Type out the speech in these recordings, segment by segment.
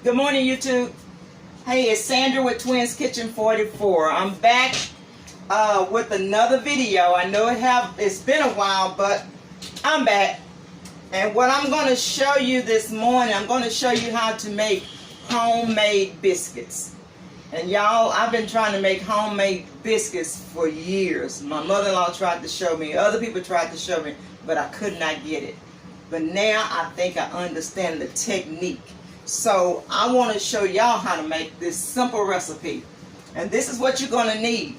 Good morning, YouTube. Hey, it's Sandra with Twins Kitchen 44. I'm back with another video. I know it's been a while, but I'm back. And what I'm going to show you this morning, I'm going to show you how to make homemade biscuits. And y'all, I've been trying to make homemade biscuits for years. My mother-in-law tried to show me, other people tried to show me, but I could not get it. But now I think I understand the technique. So I want to show y'all how to make this simple recipe. And this is what you're going to need.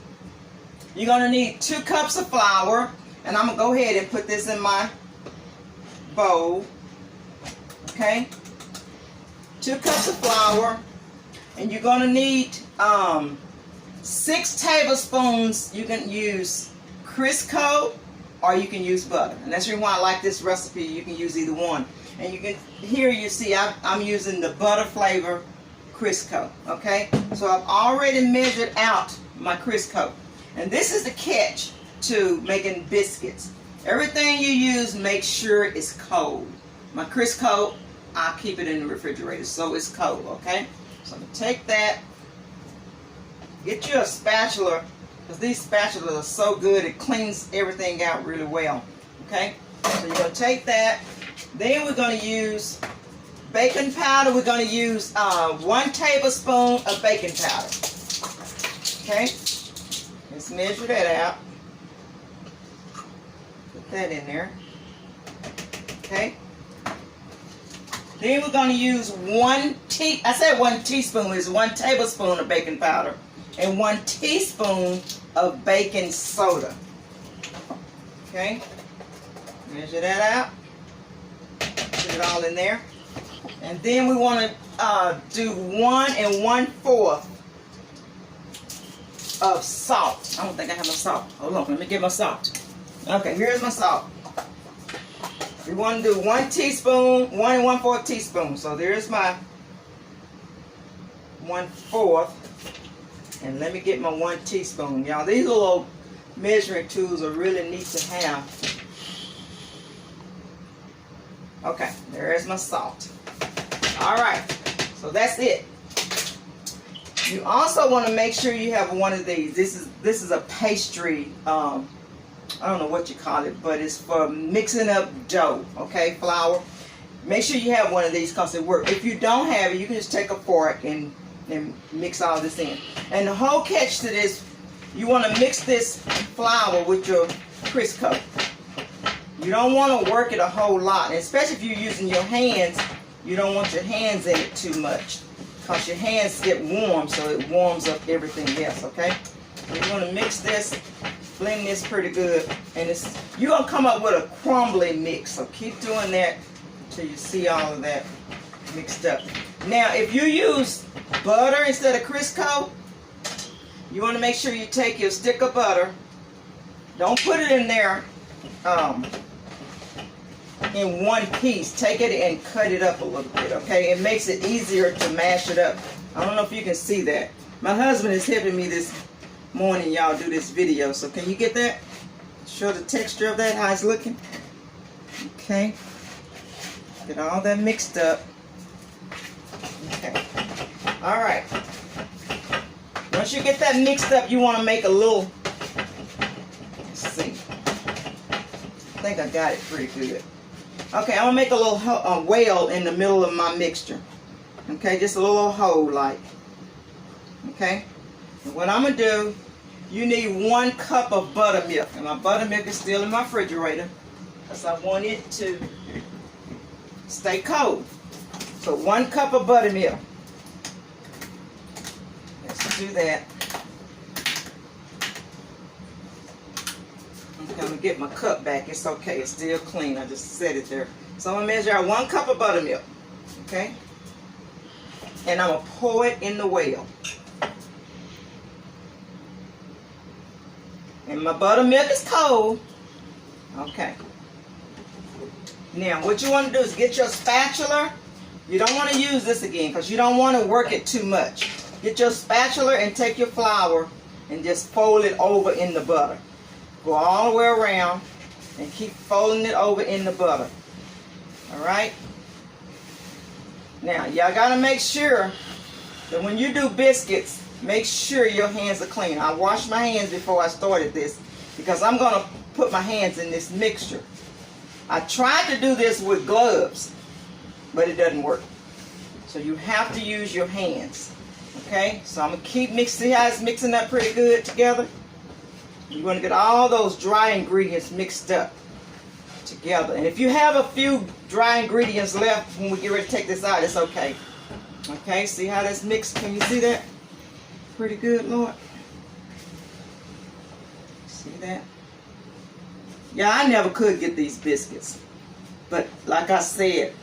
You're going to need 2 cups of flour. And I'm going to go ahead and put this in my bowl. Okay? 2 cups of flour. And you're going to need 6 tablespoons. You can use Crisco or you can use butter. And that's the reason why I like this recipe. You can use either one. And you can, here you see I'm using the butter flavor Crisco, okay? So I've already measured out my Crisco. And this is the catch to making biscuits. Everything you use, make sure it's cold. My Crisco, I'll keep it in the refrigerator so it's cold, okay? So I'm going to take that, get you a spatula, because these spatulas are so good, it cleans everything out really well, okay? So you're going to take that. Then we're going to use baking powder. We're going to use 1 tablespoon of baking powder. Okay? Let's measure that out. Put that in there. Okay? Then we're going to use 1 teaspoon is 1 tablespoon of baking powder and 1 teaspoon of baking soda. Okay? Measure that out. Put it all in there. And then we want to do 1 1/4 of salt. I don't think I have no salt. Hold on, let me get my salt. Okay, here's my salt. We want to do 1 teaspoon, 1 1/4 teaspoon. So there's my 1/4. And let me get my 1 teaspoon. Y'all, these little measuring tools are really neat to have. Okay, there is my salt. All right, so that's it. You also want to make sure you have one of these. This is a pastry. I don't know what you call it, but it's for mixing up dough. Okay, flour. Make sure you have one of these because it works. If you don't have it, you can just take a fork and mix all this in. And the whole catch to this, you want to mix this flour with your Crisco. You don't want to work it a whole lot, and especially if you're using your hands. You don't want your hands in it too much because your hands get warm, so it warms up everything else, okay? So you're going to mix this, blend this pretty good, and you're going to come up with a crumbly mix, so keep doing that until you see all of that mixed up. Now, if you use butter instead of Crisco, you want to make sure you take your stick of butter, don't put it in there in one piece. Take it and cut it up a little bit, okay? It makes it easier to mash it up. I don't know if you can see that. My husband is helping me this morning, y'all, do this video. So can you get that? Show the texture of that, how it's looking. Okay. Get all that mixed up. Okay. All right. Once you get that mixed up, you want to make a little, let's see. I think I got it pretty good. Okay, I'm going to make a little well in the middle of my mixture. Okay, just a little hole like. Okay, and what I'm going to do, you need 1 cup of buttermilk. And my buttermilk is still in my refrigerator because I want it to stay cold. So 1 cup of buttermilk. Let's do that. I'm going to get my cup back. It's okay. It's still clean. I just set it there. So I'm going to measure out 1 cup of buttermilk. Okay? And I'm going to pour it in the well. And my buttermilk is cold. Okay. Now, what you want to do is get your spatula. You don't want to use this again because you don't want to work it too much. Get your spatula and take your flour and just fold it over in the butter. Go all the way around and keep folding it over in the butter. All right? Now, y'all gotta make sure that when you do biscuits, make sure your hands are clean. I washed my hands before I started this because I'm gonna put my hands in this mixture. I tried to do this with gloves, but it doesn't work. So you have to use your hands. Okay, so I'm gonna keep mixing. See how it's mixing up pretty good together? You want to get all those dry ingredients mixed up together. And if you have a few dry ingredients left when we get ready to take this out, it's okay. Okay, see how that's mixed? Can you see that? Pretty good, Lord. See that? Yeah, I never could get these biscuits. But like I said,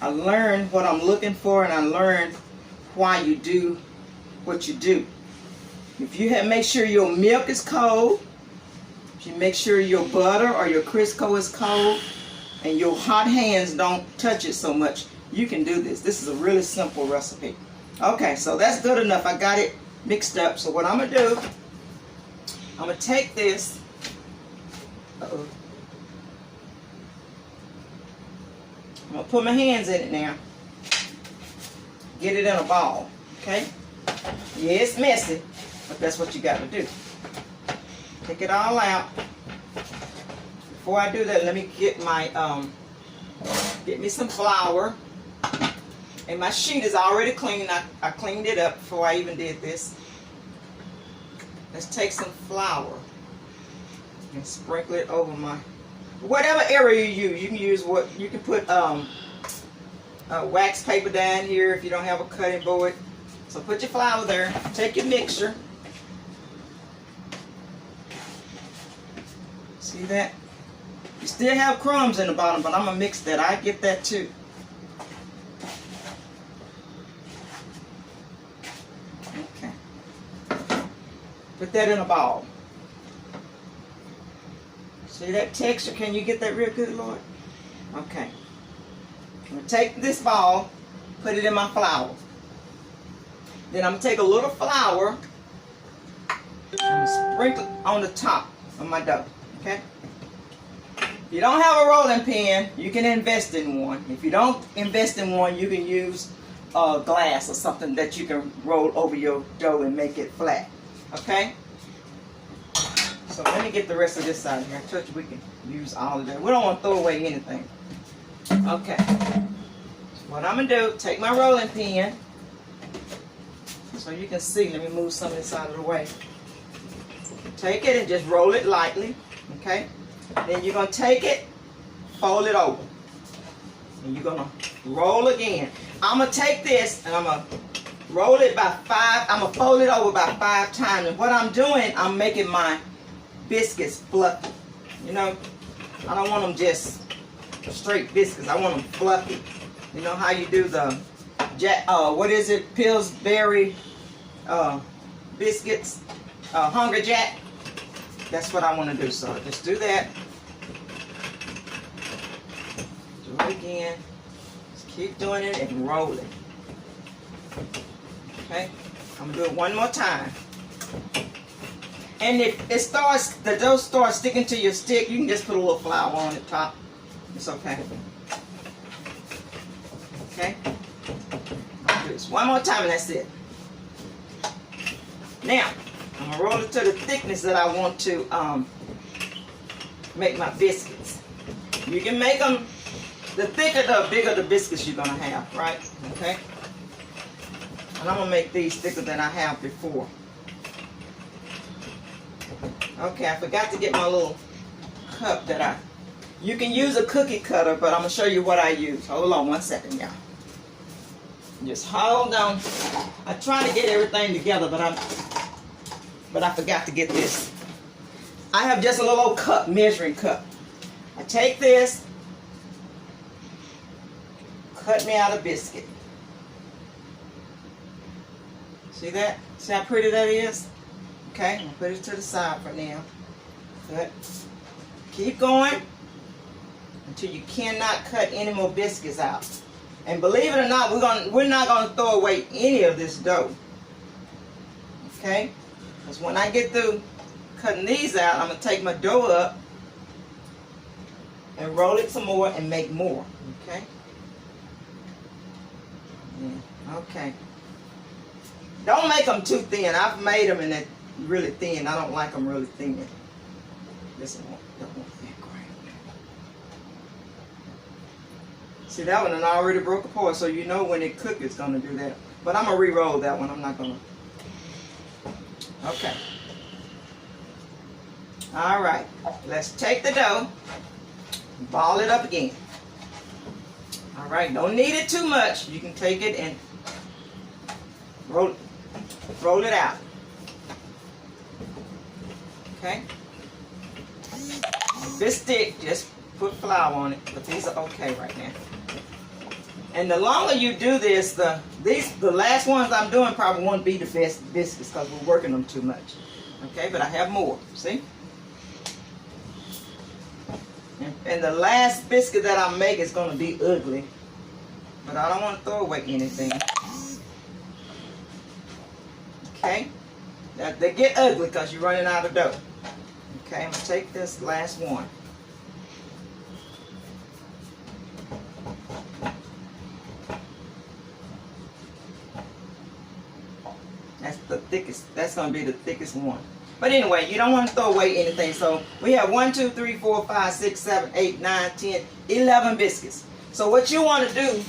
I learned what I'm looking for, and I learned why you do what you do. If you make sure your milk is cold, if you make sure your butter or your Crisco is cold, and your hot hands don't touch it so much, you can do this. This is a really simple recipe. Okay, so that's good enough. I got it mixed up. So what I'm gonna do, I'm gonna take this. I'm gonna put my hands in it now. Get it in a ball, okay? Yeah, it's messy, but that's what you got to do. Take it all out. Before I do that, let me get my get me some flour. And my sheet is already clean. I cleaned it up before I even did this. Let's take some flour and sprinkle it over my whatever area you use. You can use what you can put wax paper down here if you don't have a cutting board. So put your flour there. Take your mixture. See that? You still have crumbs in the bottom, but I'm gonna mix that. I get that too. Okay. Put that in a ball. See that texture? Can you get that real good, Lord? Okay. I'm going to take this ball, put it in my flour. Then I'm going to take a little flour and sprinkle it on the top of my dough. Okay? If you don't have a rolling pin, you can invest in one. If you don't invest in one, you can use glass or something that you can roll over your dough and make it flat. Okay? So let me get the rest of this out of here. I told you we can use all of that. We don't want to throw away anything. Okay. So what I'm going to do, take my rolling pin so you can see. Let me move some of this out of the way. Take it and just roll it lightly. Okay? Then you're going to take it, fold it over. And you're going to roll again. I'm going to take this and I'm going to roll it by 5. I'm going to fold it over by 5 times. And what I'm doing, I'm making my biscuits fluffy. You know, I don't want them just straight biscuits. I want them fluffy. You know how you do the what is it? Pillsbury biscuits, Hungry Jack. That's what I want to do. So just do that. Do it again. Just keep doing it and roll it. Okay, I'm gonna do it one more time. And if the dough starts sticking to your stick, you can just put a little flour on the top. It's okay. Okay? I'll do this one more time and that's it. Now, I'm going to roll it to the thickness that I want to make my biscuits. You can make them, the thicker the bigger the biscuits you're going to have, right? Okay? And I'm going to make these thicker than I have before. Okay, I forgot to get my little cup that you can use a cookie cutter, but I'm going to show you what I use. Hold on one second, y'all. Just hold on. I try to get everything together, but I forgot to get this. I have just a little old cup, measuring cup. I take this, cut me out a biscuit. See that? See how pretty that is? Okay, I'm going to put it to the side for now. Good. Keep going until you cannot cut any more biscuits out. And believe it or not, we're not going to throw away any of this dough. Okay? Because when I get through cutting these out, I'm going to take my dough up and roll it some more and make more. Okay? Yeah. Okay. Don't make them too thin. I've made them and they're really thin. I don't like them really thin. This one don't want that great. See, that one already broke apart, so you know when it cooks it's gonna do that. But I'm gonna re-roll that one. I'm not gonna. Okay. All right. Let's take the dough, ball it up again. All right. Don't need it too much. You can take it and roll it out. Okay. This stick, just put flour on it, but these are okay right now. And the longer you do this, the last ones I'm doing probably won't be the best biscuits because we're working them too much. Okay, but I have more. See? And the last biscuit that I make is going to be ugly, but I don't want to throw away anything. Okay, they get ugly because you're running out of dough. Okay, I'm going to take this last one. That's the thickest. That's going to be the thickest one. But anyway, you don't want to throw away anything. So we have 1, 2, 3, 4, 5, 6, 7, 8, 9, 10, 11 biscuits. So what you want to do,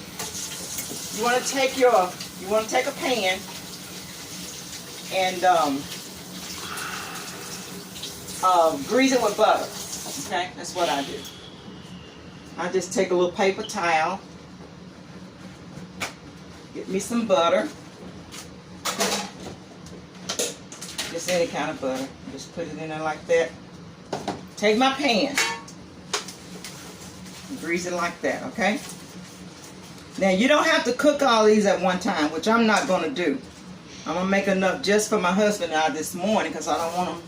you want to take a pan and grease it with butter. Okay, that's what I do. I just take a little paper towel, get me some butter. Just any kind of butter. Just put it in there like that. Take my pan. Grease it like that, okay? Now, you don't have to cook all these at one time, which I'm not going to do. I'm going to make enough just for my husband now this morning because I don't want him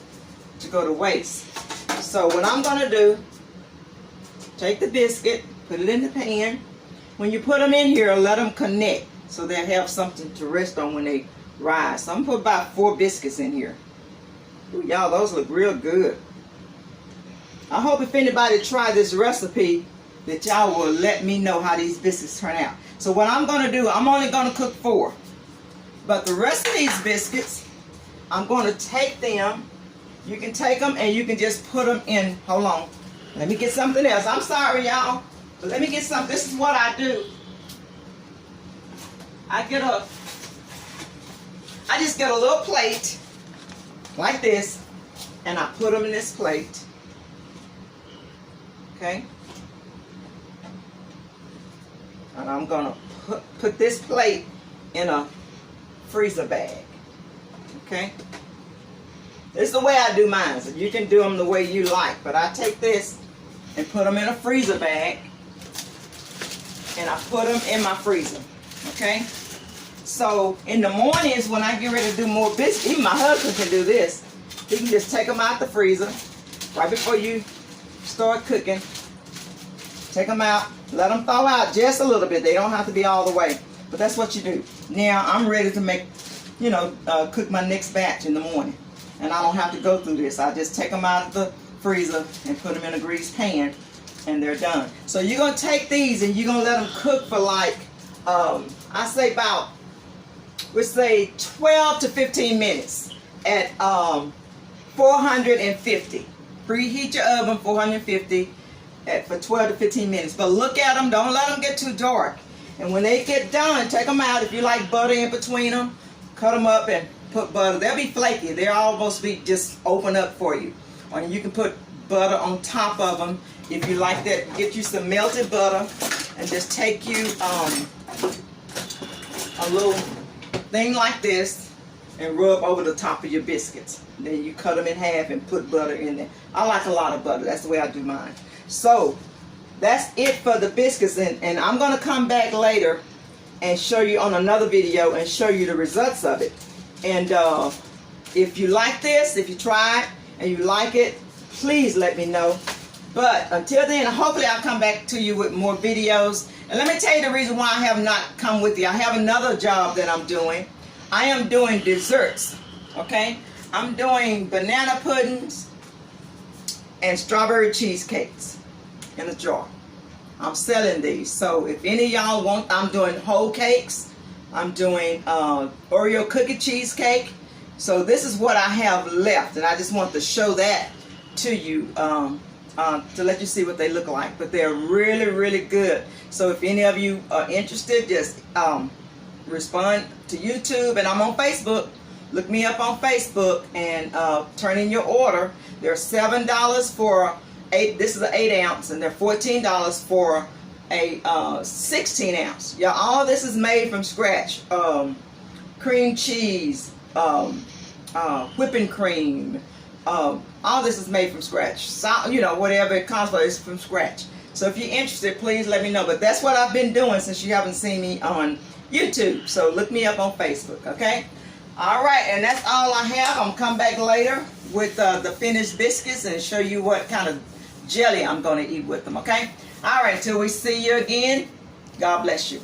to go to waste. So, what I'm going to do, take the biscuit, put it in the pan. When you put them in here, let them connect so they'll have something to rest on when they rise. So I'm going to put about 4 biscuits in here. Ooh, y'all, those look real good. I hope if anybody try this recipe that y'all will let me know how these biscuits turn out. So what I'm going to do, I'm only going to cook 4. But the rest of these biscuits, I'm going to take them. You can take them and you can just put them in. Hold on. Let me get something else. I'm sorry, y'all. But let me get something. This is what I do. I just get a little plate like this, and I put them in this plate. Okay? And I'm going to put this plate in a freezer bag. Okay? This is the way I do mine. So you can do them the way you like, but I take this and put them in a freezer bag, and I put them in my freezer. Okay? So in the mornings when I get ready to do more biscuits, even my husband can do this. He can just take them out the freezer right before you start cooking. Take them out, let them thaw out just a little bit. They don't have to be all the way, but that's what you do. Now I'm ready to make, cook my next batch in the morning, and I don't have to go through this. I just take them out of the freezer and put them in a greased pan, and they're done. So you're gonna take these and you're gonna let them cook for like, I say about, we say 12 to 15 minutes at 450. Preheat your oven 450 for 12 to 15 minutes. But look at them. Don't let them get too dark. And when they get done, take them out. If you like butter in between them, cut them up and put butter. They'll be flaky. They'll almost be just open up for you. Or you can put butter on top of them. If you like that, get you some melted butter and just take you a little thing like this and rub over the top of your biscuits. Then you cut them in half and put butter in there. I like a lot of butter. That's the way I do mine. So that's it for the biscuits, and I'm going to come back later and show you on another video and show you the results of it. And if you like this, if you try it and you like it, please let me know. But until then, hopefully I'll come back to you with more videos. And let me tell you the reason why I have not come with you. I have another job that I'm doing. I am doing desserts, okay? I'm doing banana puddings and strawberry cheesecakes in a jar. I'm selling these. So if any of y'all want, I'm doing whole cakes. I'm doing Oreo cookie cheesecake. So this is what I have left, and I just want to show that to you to let you see what they look like. But they're really, really good. So if any of you are interested, just respond to YouTube, and I'm on Facebook. Look me up on Facebook and turn in your order. They're $7 for 8. This is an 8 ounce, and they're $14 for a 16 ounce. Yeah, all this is made from scratch. Cream cheese, whipping cream. All this is made from scratch. So, you know, whatever it costs for, it's from scratch. So if you're interested, please let me know. But that's what I've been doing since you haven't seen me on YouTube. So look me up on Facebook, okay? All right, and that's all I have. I'm come back later with the finished biscuits and show you what kind of jelly I'm going to eat with them, okay? All right, till we see you again, God bless you.